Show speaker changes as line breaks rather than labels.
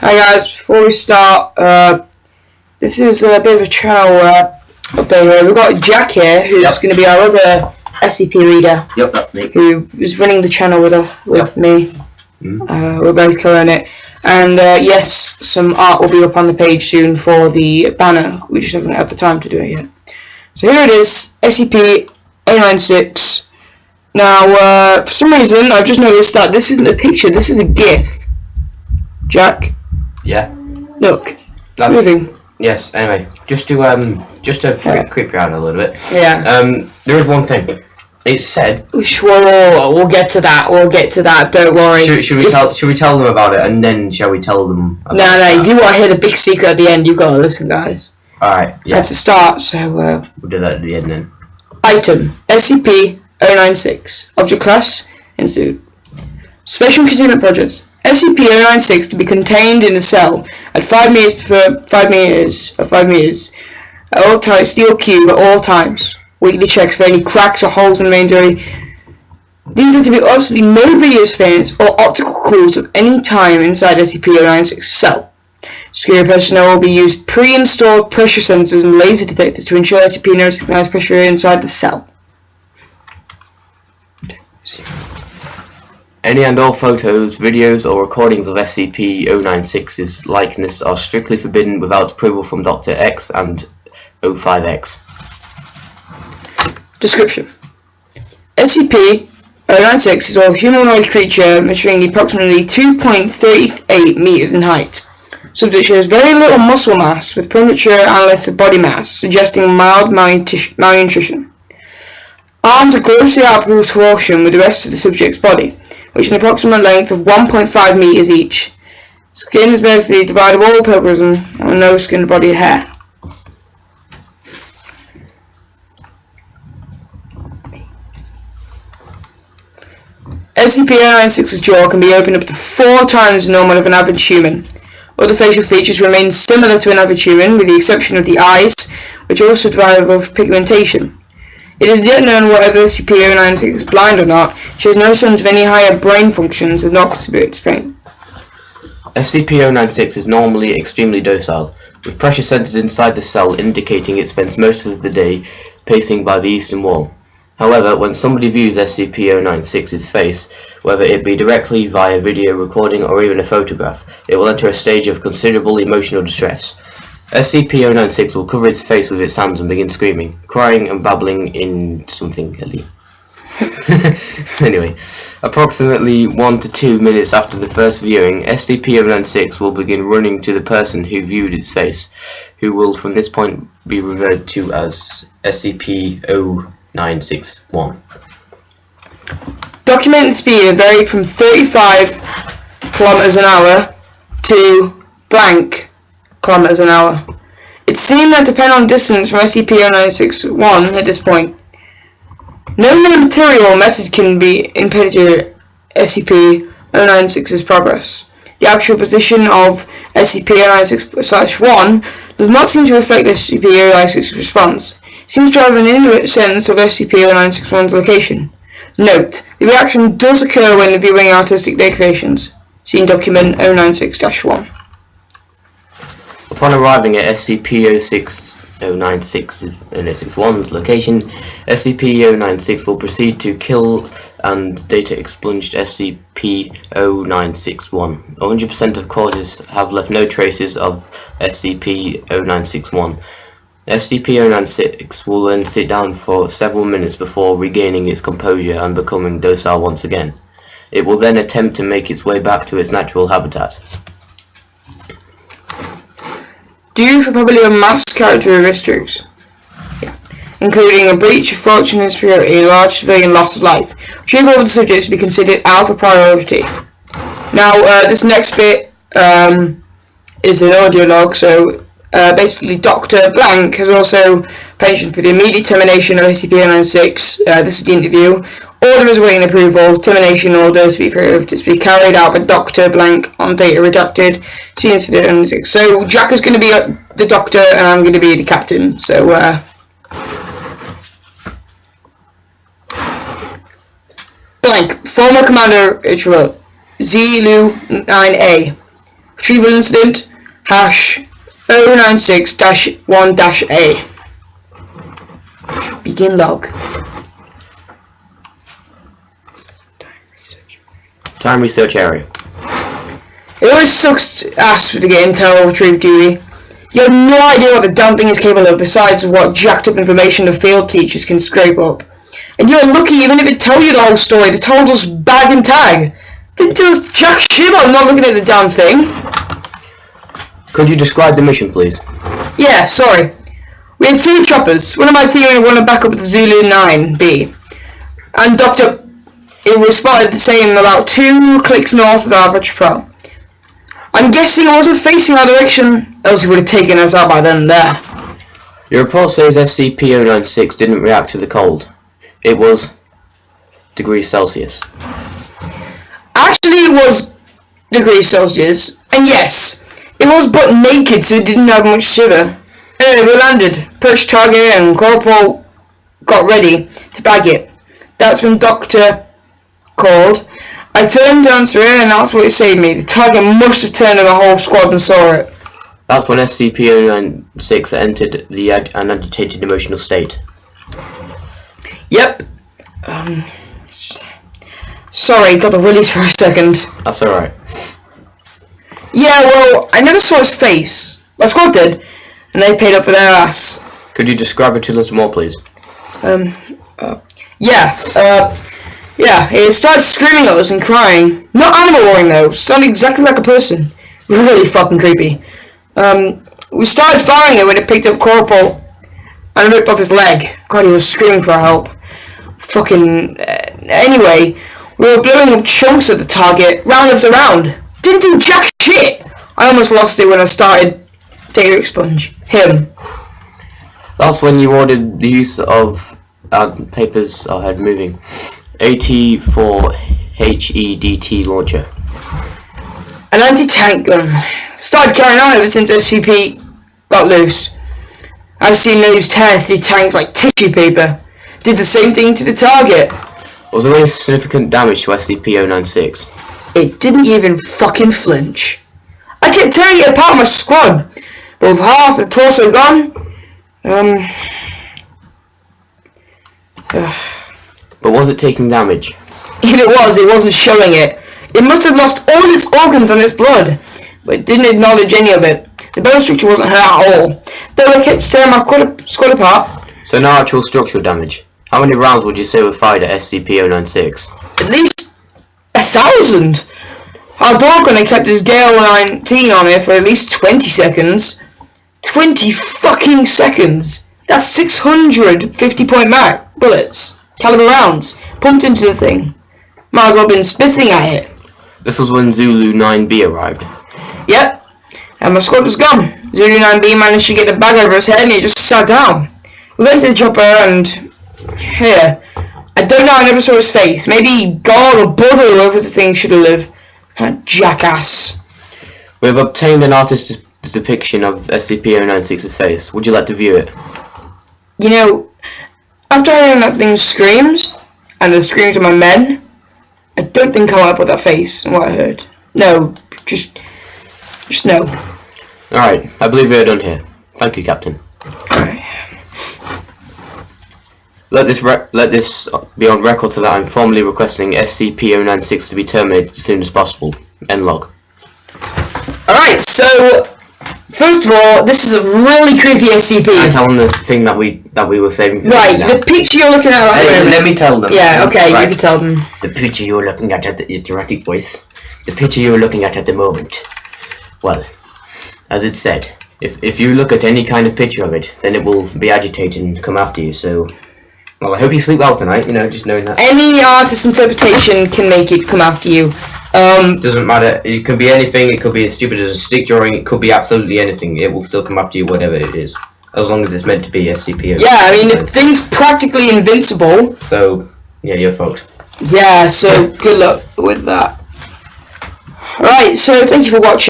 Hi guys, before we start, this is a bit of a channel update here. We've got Jack here, who's going to be our other SCP reader.
Yep, that's me.
Who is running the channel with me. We're both coloring it. And yes, some art will be up on the page soon for the banner. We just haven't had the time to do it yet. So here it is, SCP-096. Now, for some reason, I've just noticed that this isn't a picture, this is a GIF. Jack?
Yeah?
Look, it's moving.
Yes, anyway, just to creep you out a little bit.
Yeah.
There is one thing. It said...
We'll get to that, don't worry.
Should we tell them about it, and then shall we tell them about
No, if you want to hear the big secret at the end, you've got to listen, guys.
Alright, yeah.
That's a start, so...
we'll do that at the end then.
Item, SCP-096. Object Class, Institute. Special Containment Projects. SCP-096 to be contained in a cell at 5 meters per 5 meters at all times, steel cube at all times. Weekly checks for any cracks or holes in the main area. These are to be absolutely no video surveillance or optical calls of any time inside SCP-096 cell. Security personnel will be used pre-installed pressure sensors and laser detectors to ensure SCP-096 knows pressure inside the cell.
Any and all photos, videos, or recordings of SCP-096's likeness are strictly forbidden without approval from Dr. X and 05X.
Description: SCP-096 is a humanoid creature measuring approximately 2.38 meters in height. Subject shows very little muscle mass with premature and lesser body mass, suggesting mild malnutrition. Arms are closely out of proportion with the rest of the subject's body, which is an approximate length of 1.5 meters each. Skin is basically dividable pilgrim and no skin, body, hair. SCP-096's jaw can be opened up to 4 times the normal of an average human. Other facial features remain similar to an average human, with the exception of the eyes, which also derive of pigmentation. It is yet known whether SCP-096 is blind or not. Shows no signs of any higher brain functions and not to be explained.
SCP-096 is normally extremely docile, with pressure sensors inside the cell indicating it spends most of the day pacing by the eastern wall. However, when somebody views SCP-096's face, whether it be directly via video recording or even a photograph, it will enter a stage of considerable emotional distress. SCP-096 will cover its face with its hands and begin screaming, crying and babbling in something hilly. Anyway, approximately 1 to 2 minutes after the first viewing, SCP-096 will begin running to the person who viewed its face, who will from this point be referred to as SCP-096-1.
Documented speed varied from 35 kilometers an hour to blank kilometers an hour. It seemed that depend on distance from SCP-096-1 at this point. No material method can be impede SCP-096's progress. The actual position of SCP-096-1 does not seem to reflect SCP-096's response. It seems to have an indirect sense of SCP-096-1's location. Note: the reaction does occur when viewing artistic decorations. See document 096-1.
Upon arriving at SCP-096's location, SCP-096 will proceed to kill and data expunged SCP-096-1. 100% of causes have left no traces of SCP-096-1. SCP-096 will then sit down for several minutes before regaining its composure and becoming docile once again. It will then attempt to make its way back to its natural habitat.
Due for probably a mass characteristics, including a breach of fortune and security, a large civilian loss of life, retrieval of the subject to be considered alpha priority. Now, this next bit is an audio log, so basically Dr. Blank has also pensioned for the immediate termination of SCP-096. This is the interview. Order is awaiting approval. Termination order to be approved. It's to be carried out by Dr. Blank on data redacted. See incident 096. So Jack is going to be the doctor and I'm going to be the captain. So Blank, former commander, Zulu 9A. Retrieval incident #096-1-A. Begin log.
Time research area.
It always sucks ass to get intel retrieved, Dewey. You have no idea what the damn thing is capable of besides what jacked up information the field teachers can scrape up. And you're lucky even if it tells you the whole story. They told us bag and tag. Didn't tell us jack shit about not looking at the damn thing.
Could you describe the mission, please?
Yeah, sorry. We had 2 choppers. One of my team and one to back up with the Zulu 9B. And it was spotted the same about 2 clicks north of the average pro. I'm guessing it wasn't facing our direction, else it would have taken us out by then and there.
Your report says SCP-096 didn't react to the cold. It was degrees Celsius.
Actually, it was degrees Celsius, and yes, it was butt naked, so it didn't have much shiver. Anyway, we landed, perched target, and Corporal got ready to bag it. That's when Doctor called. I turned to answer it, and that's what saved me. The target must have turned and the whole squadron saw it.
That's when SCP-096 entered an agitated emotional state.
Yep. Sorry, got the willies for a second.
That's alright.
Yeah, well, I never saw his face. My squad did, and they paid up for their ass.
Could you describe it to us more, please?
Yeah, he started screaming at us and crying. Not animal roaring though, sounded exactly like a person. Really fucking creepy. We started firing it when it picked up Corporal and ripped off his leg. God, he was screaming for help. Fucking... anyway, we were blowing up chunks of the target, round after round. Didn't do jack shit! I almost lost it when I started data expunge. Him.
That's when you ordered the use of papers I had moving. AT-4HEDT launcher.
An anti-tank gun. Started carrying on ever since SCP got loose. I've seen those tear through tanks like tissue paper. Did the same thing to the target.
Was there any significant damage to SCP-096?
It didn't even fucking flinch. I kept tearing it apart with my squad, but with half the torso gone,
But was it taking damage?
If it was, it wasn't showing it. It must have lost all its organs and its blood, but it didn't acknowledge any of it. The bone structure wasn't hurt at all, though I kept tearing my squad apart.
So no actual structural damage. How many rounds would you say were fired at SCP-096?
At least 1,000. Our dog gunner kept his Gale 19 on it for at least 20 seconds. 20 fucking seconds. That's 650 point mark bullets, caliber rounds, pumped into the thing. Might as well have been spitting at it.
This was when Zulu 9B arrived.
Yep. And my squad was gone. Zulu 9B managed to get the bag over his head and he just sat down. We went to the chopper and... here. I don't know, I never saw his face. Maybe God or Buddha or whoever the thing should have lived. That jackass.
We have obtained an artist's depiction of SCP-096's face. Would you like to view it?
You know, after hearing that thing's screams, and the screams of my men, I don't think I'll up with that face and what I heard. No, just no.
Alright, I believe we are done here. Thank you, Captain.
Alright.
Let this be on record so that I'm formally requesting SCP-096 to be terminated as soon as possible. End log.
Alright, so first of all, this is a really creepy SCP.
I tell them the thing that we were saving for
right, the picture you're looking at right
now. Let me tell them.
Yeah, okay,
right.
You can tell them.
The picture you're looking at the erratic voice. The picture you're looking at the moment. Well, as it said, if you look at any kind of picture of it, then it will be agitated and come after you, so... Well, I hope you sleep well tonight, you know, just knowing that.
Any artist's interpretation can make it come after you.
Doesn't matter, it could be anything, it could be as stupid as a stick drawing, it could be absolutely anything, it will still come after you, whatever it is. As long as it's meant to be SCP.
Yeah, I mean, the thing's practically invincible.
So, yeah, you're fucked.
Yeah, so good luck with that. Alright, so thank you for watching.